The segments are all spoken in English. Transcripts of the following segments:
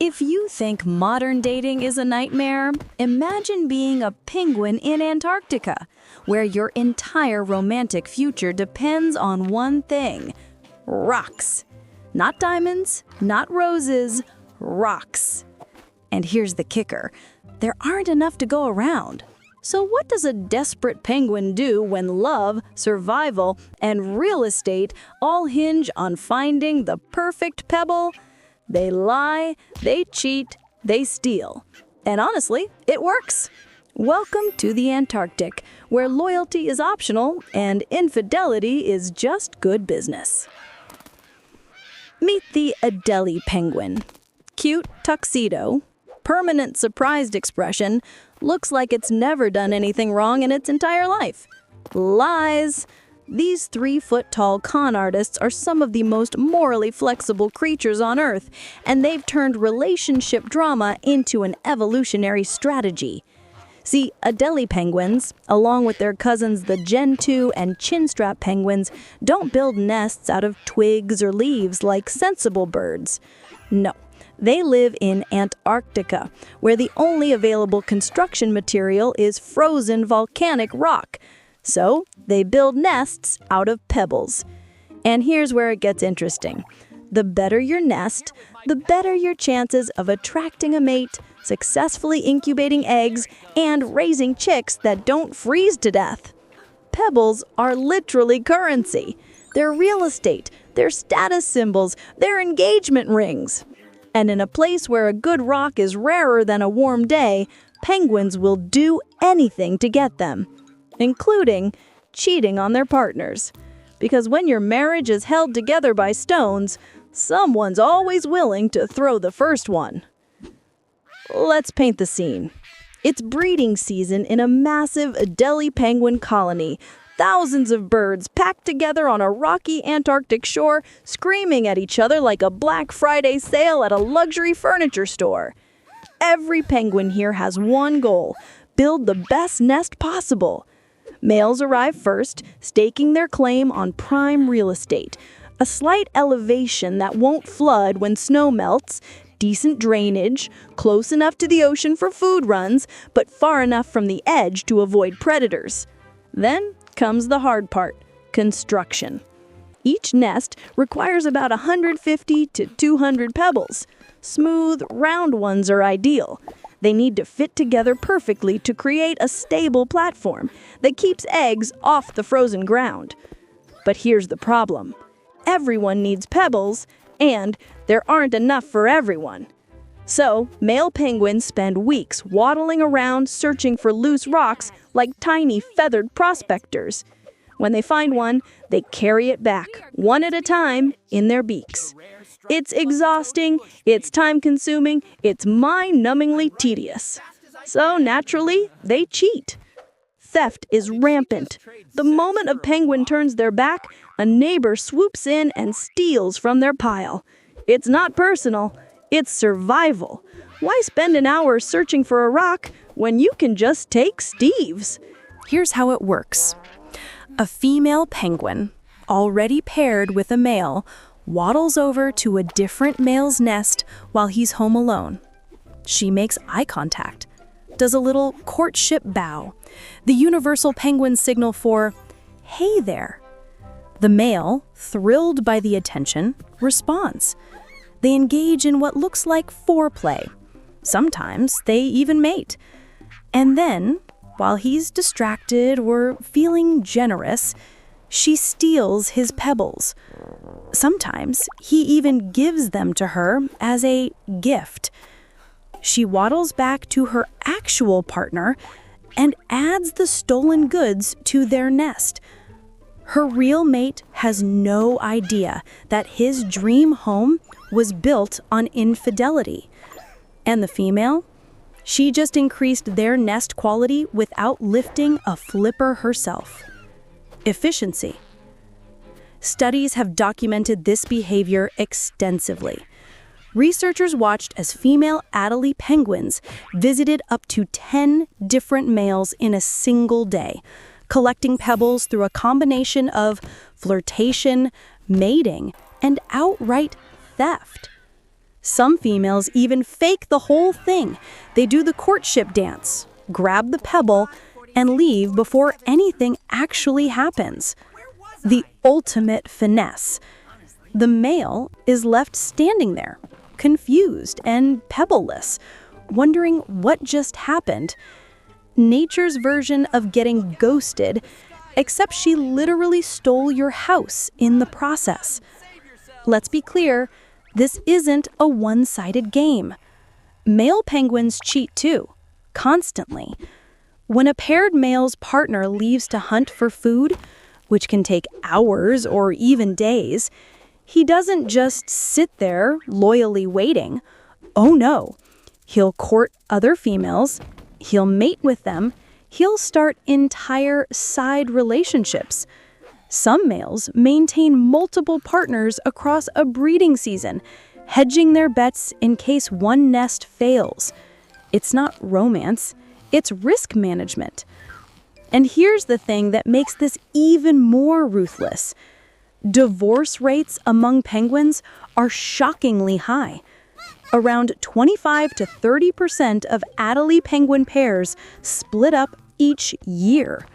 If you think modern dating is a nightmare, imagine being a penguin in Antarctica, where your entire romantic future depends on one thing: rocks. Not diamonds, not roses, rocks. And here's the kicker: there aren't enough to go around. So what does a desperate penguin do when love, survival, and real estate all hinge on finding the perfect pebble? They lie, they cheat, they steal. And honestly, it works. Welcome to the Antarctic, where loyalty is optional and infidelity is just good business. Meet the Adelie penguin. Cute tuxedo, permanent surprised expression, looks like it's never done anything wrong in its entire life. Lies! These 3-foot-tall con artists are some of the most morally flexible creatures on Earth, and they've turned relationship drama into an evolutionary strategy. See, Adelie penguins, along with their cousins the Gentoo and chinstrap penguins, don't build nests out of twigs or leaves like sensible birds. No. They live in Antarctica, where the only available construction material is frozen volcanic rock. So, they build nests out of pebbles. And here's where it gets interesting. The better your nest, the better your chances of attracting a mate, successfully incubating eggs, and raising chicks that don't freeze to death. Pebbles are literally currency. They're real estate, they're status symbols, they're engagement rings. And in a place where a good rock is rarer than a warm day, penguins will do anything to get them, including cheating on their partners. Because when your marriage is held together by stones, someone's always willing to throw the first one. Let's paint the scene. It's breeding season in a massive Adelie penguin colony. Thousands of birds packed together on a rocky Antarctic shore, screaming at each other like a Black Friday sale at a luxury furniture store. Every penguin here has one goal: build the best nest possible. Males arrive first, staking their claim on prime real estate. A slight elevation that won't flood when snow melts, decent drainage, close enough to the ocean for food runs, but far enough from the edge to avoid predators. Then comes the hard part: construction. Each nest requires about 150 to 200 pebbles. Smooth, round ones are ideal. They need to fit together perfectly to create a stable platform that keeps eggs off the frozen ground. But here's the problem: everyone needs pebbles, and there aren't enough for everyone. So, male penguins spend weeks waddling around searching for loose rocks like tiny feathered prospectors. When they find one, they carry it back, one at a time, in their beaks. It's exhausting, it's time-consuming, it's mind-numbingly tedious. So, naturally, they cheat. Theft is rampant. The moment a penguin turns their back, a neighbor swoops in and steals from their pile. It's not personal. It's survival. Why spend an hour searching for a rock when you can just take Steve's? Here's how it works. A female penguin, already paired with a male, waddles over to a different male's nest while he's home alone. She makes eye contact, does a little courtship bow, the universal penguin signal for, "Hey there." The male, thrilled by the attention, responds. They engage in what looks like foreplay. Sometimes they even mate. And then, while he's distracted or feeling generous, she steals his pebbles. Sometimes he even gives them to her as a gift. She waddles back to her actual partner and adds the stolen goods to their nest. Her real mate has no idea that his dream home was built on infidelity. And the female? She just increased their nest quality without lifting a flipper herself. Efficiency. Studies have documented this behavior extensively. Researchers watched as female Adelie penguins visited up to 10 different males in a single day, collecting pebbles through a combination of flirtation, mating, and outright theft. Some females even fake the whole thing. They do the courtship dance, grab the pebble, and leave before anything actually happens. The ultimate finesse. The male is left standing there, confused and pebbleless, wondering what just happened. Nature's version of getting ghosted, except she literally stole your house in the process. Let's be clear, this isn't a one-sided game. Male penguins cheat too, constantly. When a paired male's partner leaves to hunt for food, which can take hours or even days, he doesn't just sit there loyally waiting. Oh no, he'll court other females, he'll mate with them, he'll start entire side relationships. Some males maintain multiple partners across a breeding season, hedging their bets in case one nest fails. It's not romance, it's risk management. And here's the thing that makes this even more ruthless. Divorce rates among penguins are shockingly high. Around 25 to 30% of Adelie penguin pairs split up each year.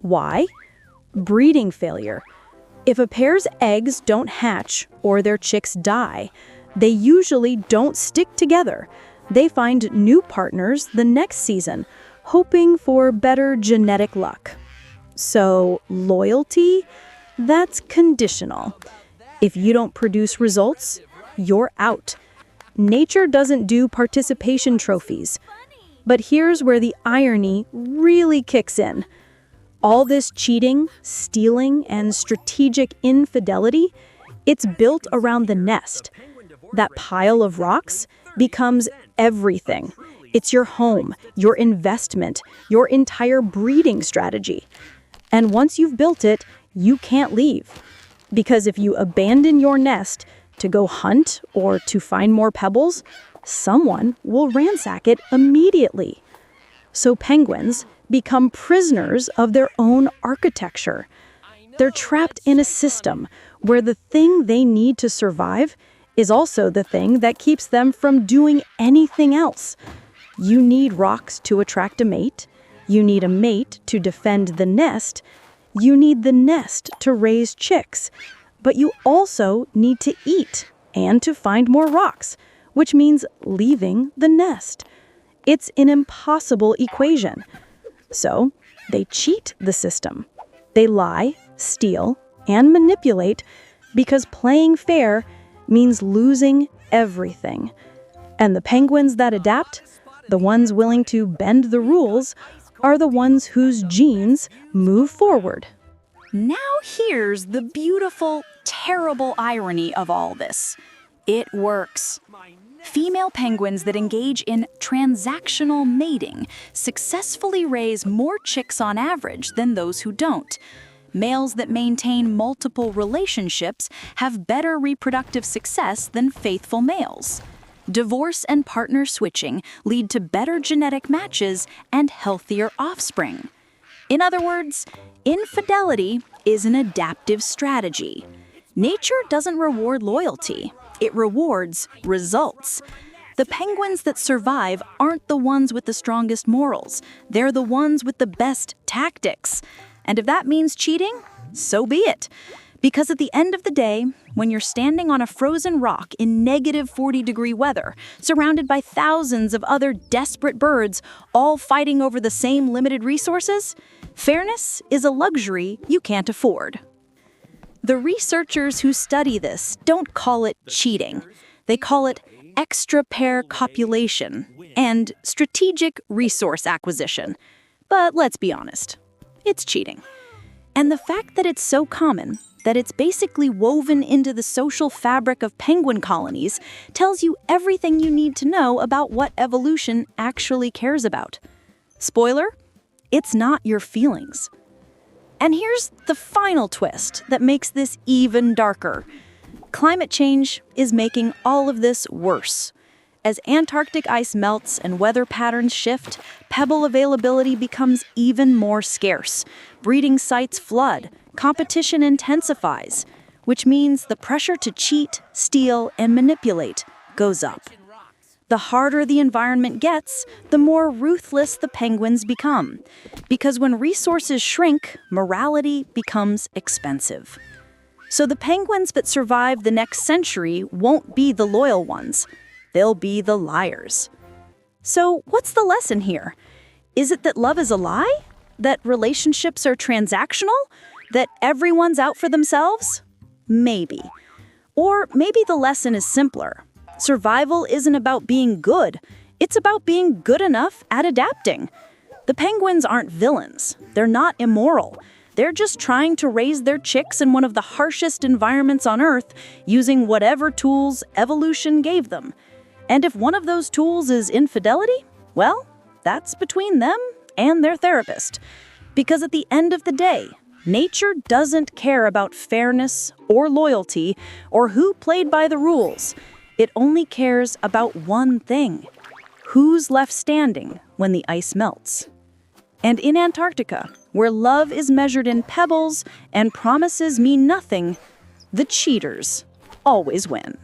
Why? Breeding failure. If a pair's eggs don't hatch or their chicks die, they usually don't stick together. They find new partners the next season, hoping for better genetic luck. So, loyalty? That's conditional. If you don't produce results, you're out. Nature doesn't do participation trophies. But here's where the irony really kicks in. All this cheating, stealing, and strategic infidelity, it's built around the nest. That pile of rocks becomes everything. It's your home, your investment, your entire breeding strategy. And once you've built it, you can't leave. Because if you abandon your nest to go hunt or to find more pebbles, someone will ransack it immediately. So penguins become prisoners of their own architecture. They're trapped in a system where the thing they need to survive is also the thing that keeps them from doing anything else. You need rocks to attract a mate. You need a mate to defend the nest. You need the nest to raise chicks. But you also need to eat and to find more rocks, which means leaving the nest. It's an impossible equation. So, they cheat the system. They lie, steal, and manipulate because playing fair means losing everything. And the penguins that adapt, the ones willing to bend the rules, are the ones whose genes move forward. Now here's the beautiful, terrible irony of all this. It works. Female penguins that engage in transactional mating successfully raise more chicks on average than those who don't. Males that maintain multiple relationships have better reproductive success than faithful males. Divorce and partner switching lead to better genetic matches and healthier offspring. In other words, infidelity is an adaptive strategy. Nature doesn't reward loyalty. It rewards results. The penguins that survive aren't the ones with the strongest morals. They're the ones with the best tactics. And if that means cheating, so be it. Because at the end of the day, when you're standing on a frozen rock in negative 40-degree weather, surrounded by thousands of other desperate birds, all fighting over the same limited resources, fairness is a luxury you can't afford. The researchers who study this don't call it cheating. They call it extra-pair copulation and strategic resource acquisition. But let's be honest, it's cheating. And the fact that it's so common, that it's basically woven into the social fabric of penguin colonies, tells you everything you need to know about what evolution actually cares about. Spoiler, it's not your feelings. And here's the final twist that makes this even darker. Climate change is making all of this worse. As Antarctic ice melts and weather patterns shift, pebble availability becomes even more scarce. Breeding sites flood, competition intensifies, which means the pressure to cheat, steal, and manipulate goes up. The harder the environment gets, the more ruthless the penguins become. Because when resources shrink, morality becomes expensive. So the penguins that survive the next century won't be the loyal ones. They'll be the liars. So what's the lesson here? Is it that love is a lie? That relationships are transactional? That everyone's out for themselves? Maybe. Or maybe the lesson is simpler. Survival isn't about being good. It's about being good enough at adapting. The penguins aren't villains. They're not immoral. They're just trying to raise their chicks in one of the harshest environments on Earth using whatever tools evolution gave them. And if one of those tools is infidelity, well, that's between them and their therapist. Because at the end of the day, nature doesn't care about fairness or loyalty or who played by the rules. It only cares about one thing: who's left standing when the ice melts. And in Antarctica, where love is measured in pebbles and promises mean nothing, the cheaters always win.